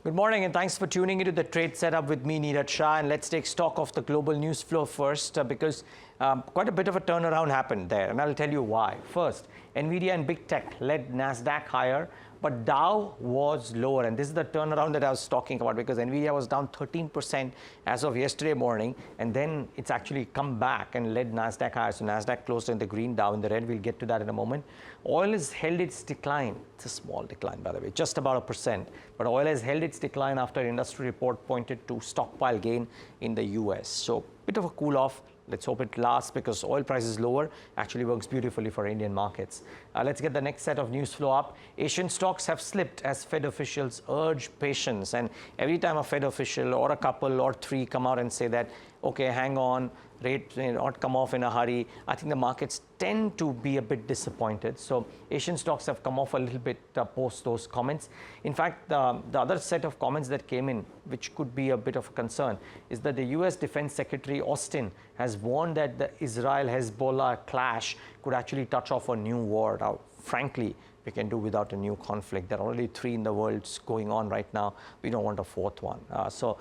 Good morning and thanks for tuning into the trade setup with me, Niraj Shah. And let's take stock of the global news flow first because quite a bit of a turnaround happened there. And I'll tell you why. First, Nvidia and big tech led Nasdaq higher, but Dow was lower. And this is the turnaround that I was talking about because Nvidia was down 13% as of yesterday morning. And then it's actually come back and led Nasdaq higher. So Nasdaq closed in the green, Dow in the red. We'll get to that in a moment. Oil has held its decline. It's a small decline, by the way, just about 1%. But oil has held its decline after an industry report pointed to stockpile gain in the US. So bit of a cool off. Let's hope it lasts because oil price is lower, actually works beautifully for Indian markets. Let's get the next set of news flow up. Asian stocks have slipped as Fed officials urge patience. And every time a Fed official or a couple or three come out and say that, okay, hang on, rate not come off in a hurry, I think the markets tend to be a bit disappointed. So Asian stocks have come off a little bit post those comments. In fact, the other set of comments that came in, which could be a bit of a concern, is that the US Defense Secretary Austin has warned that the Israel-Hezbollah clash could actually touch off a new war. Now, frankly, we can do without a new conflict. There are already 3 in the world going on right now. We don't want a 4th one. So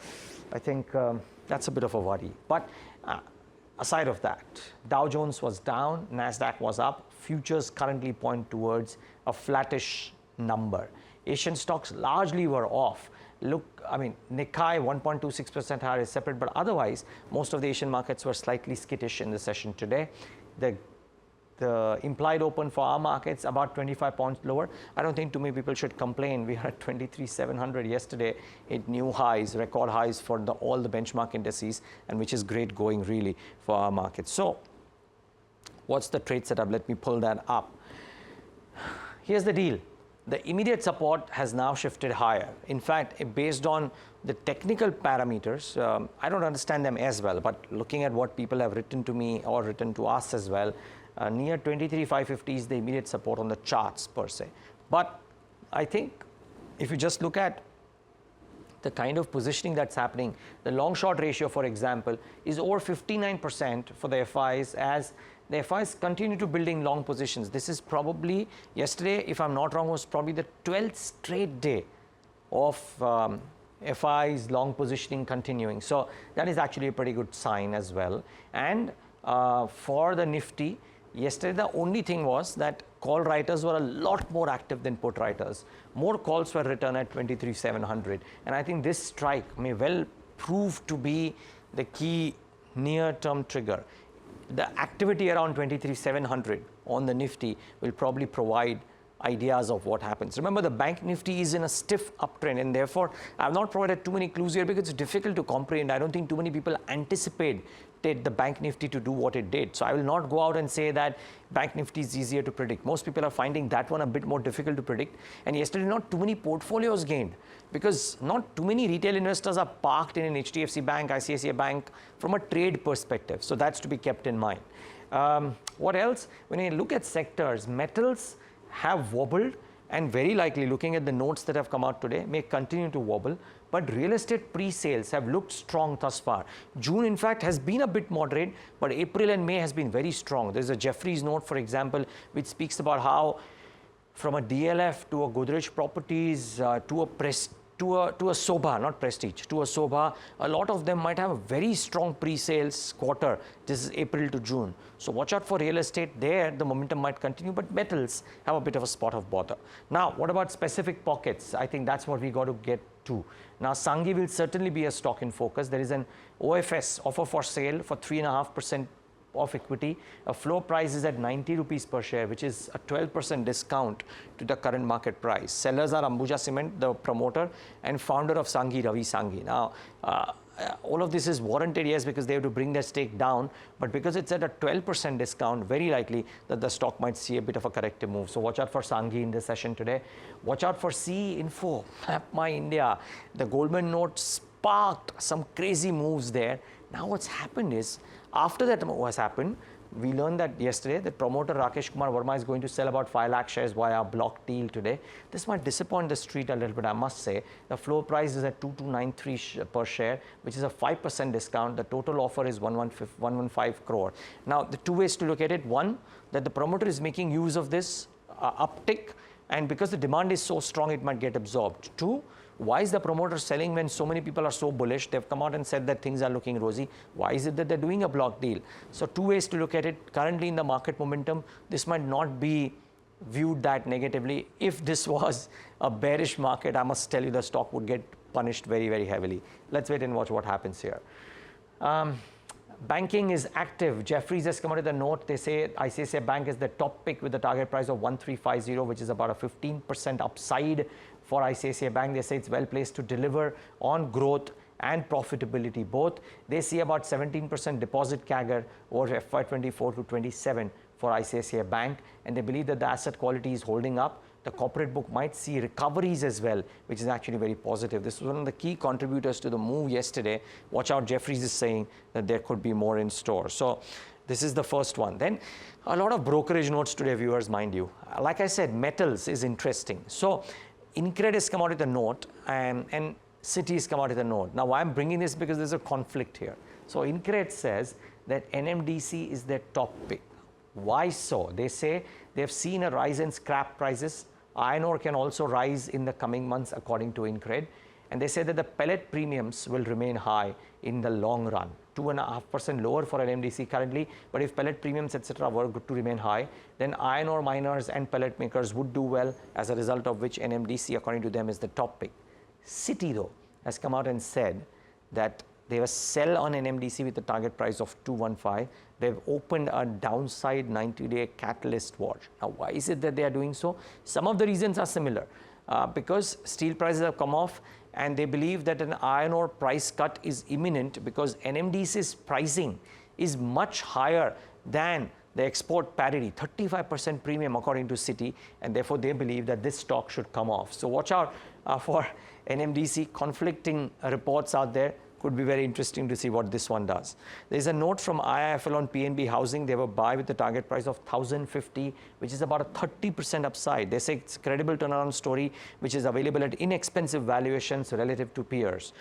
I think that's a bit of a worry. But aside of that, Dow Jones was down, Nasdaq was up. Futures currently point towards a flattish number. Asian stocks largely were off. Look, I mean, Nikkei 1.26% higher is separate, but otherwise, most of the Asian markets were slightly skittish in the session today. The implied open for our markets about 25 points lower. I don't think too many people should complain. We are at 23,700 yesterday. It new highs, record highs for all the benchmark indices, and which is great going really for our markets. So what's the trade setup? Let me pull that up. Here's the deal. The immediate support has now shifted higher. In fact, based on the technical parameters, I don't understand them as well, but looking at what people have written to me or written to us as well, near 23,550 is the immediate support on the charts per se. But I think if you just look at the kind of positioning that's happening, the long-short ratio, for example, is over 59% for the FIs as the FIs continue to building long positions. This is probably, yesterday, if I'm not wrong, was probably the 12th straight day of FIs long positioning continuing. So that is actually a pretty good sign as well. And for the Nifty, yesterday the only thing was that call writers were a lot more active than put writers. More calls were written at 23,700. And I think this strike may well prove to be the key near-term trigger. The activity around 23,700 on the Nifty will probably provide ideas of what happens. Remember, the bank Nifty is in a stiff uptrend, and therefore I have not provided too many clues here because it's difficult to comprehend. I don't think too many people anticipated the bank Nifty to do what it did. So I will not go out and say that bank Nifty is easier to predict. Most people are finding that one a bit more difficult to predict. And yesterday, not too many portfolios gained because not too many retail investors are parked in an HDFC Bank, ICRA Bank from a trade perspective. So that's to be kept in mind. What else? When you look at sectors, metals have wobbled and very likely, looking at the notes that have come out today, may continue to wobble. But real estate pre-sales have looked strong thus far. June, in fact, has been a bit moderate, but April and May has been very strong. There's a Jeffries note, for example, which speaks about how from a DLF to a Godrej Properties to a Sobha, not Prestige, to a Sobha, a lot of them might have a very strong pre-sales quarter. This is April to June. So watch out for real estate there. The momentum might continue, but metals have a bit of a spot of bother. Now, what about specific pockets? I think that's what we got to get to. Now, Sanghi will certainly be a stock in focus. There is an OFS, offer for sale, for 3.5% of equity. A floor price is at 90 rupees per share, which is a 12% discount to the current market price. Sellers are Ambuja Cement, the promoter and founder of Sanghi, Ravi Sanghi. Now, all of this is warranted, yes, because they have to bring their stake down, but because it's at a 12% discount, very likely that the stock might see a bit of a corrective move. So watch out for Sanghi in this session today. Watch out for CE Info, My India. The Goldman note sparked some crazy moves there. Now what's happened is, after that has happened, we learned that yesterday that promoter Rakesh Kumar Verma is going to sell about 5 lakh shares via block deal today. This might disappoint the street a little bit, I must say. The floor price is at 2293 per share, which is a 5% discount. The total offer is 115 crore. Now, the two ways to look at it. One, that the promoter is making use of this uptick, and because the demand is so strong, it might get absorbed. Two, Why is the promoter selling when so many people are so bullish? They've come out and said that things are looking rosy. Why is it that they're doing a block deal? So two ways to look at it. Currently in the market momentum, this might not be viewed that negatively. If this was a bearish market, I must tell you the stock would get punished very, very heavily. Let's wait and watch what happens here. Banking is active. Jefferies has come out with a note. They say ICICI Bank is the top pick with a target price of 1350, which is about a 15% upside for ICICI Bank. They say it's well placed to deliver on growth and profitability both. They see about 17% deposit CAGR over FY24 to 27 for ICICI Bank, and they believe that the asset quality is holding up. The corporate book might see recoveries as well, which is actually very positive. This was one of the key contributors to the move yesterday. Watch out, Jefferies is saying that there could be more in store. So this is the first one. Then a lot of brokerage notes today, viewers, mind you. Like I said, metals is interesting. So INCRED has come out with a note and Citi has come out with a note. Now, why I'm bringing this because there's a conflict here. So INCRED says that NMDC is their top pick. Why so? They say they've seen a rise in scrap prices. Iron ore can also rise in the coming months according to INCRED. And they say that the pellet premiums will remain high in the long run. 2.5% lower for NMDC currently, but if pellet premiums, etc., were to remain high, then iron ore miners and pellet makers would do well, as a result of which NMDC, according to them, is the top pick. Citi, though, has come out and said that they will sell on NMDC with a target price of 215. They've opened a downside 90-day catalyst watch. Now, why is it that they are doing so? Some of the reasons are similar. Because steel prices have come off, and they believe that an iron ore price cut is imminent because NMDC's pricing is much higher than the export parity, 35% premium according to Citi, and therefore they believe that this stock should come off. So watch out for NMDC. Conflicting reports out there. Could be very interesting to see what this one does. There's a note from IIFL on PNB Housing. They have a buy with a target price of 1,050, which is about a 30% upside. They say it's a credible turnaround story, which is available at inexpensive valuations relative to peers.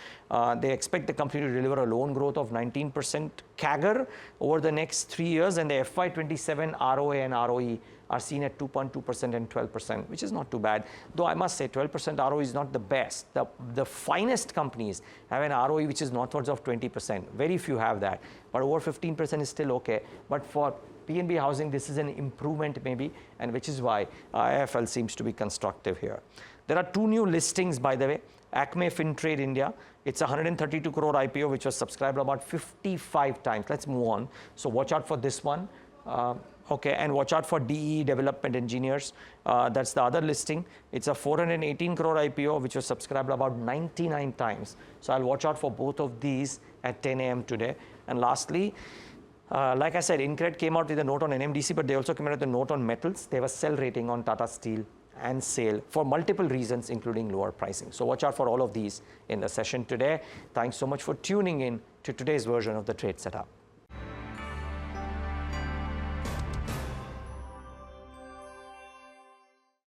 They expect the company to deliver a loan growth of 19% CAGR over the next 3 years, and the FY27 ROA and ROE are seen at 2.2% and 12%, which is not too bad. Though I must say 12% ROE is not the best. The finest companies have an ROE which is northwards of 20%. Very few have that. But over 15% is still okay. But for PNB Housing, this is an improvement maybe, and which is why IIFL seems to be constructive here. There are two new listings, by the way. Acme Fintrade India. It's a 132 crore IPO, which was subscribed about 55 times. Let's move on. So watch out for this one. Okay, and watch out for DE Development Engineers. That's the other listing. It's a 418 crore IPO, which was subscribed about 99 times. So I'll watch out for both of these at 10 a.m. today. And lastly, like I said, INCRED came out with a note on NMDC, but they also came out with a note on metals. They have a sell rating on Tata Steel and SAIL for multiple reasons, including lower pricing. So watch out for all of these in the session today. Thanks so much for tuning in to today's version of the Trade Setup.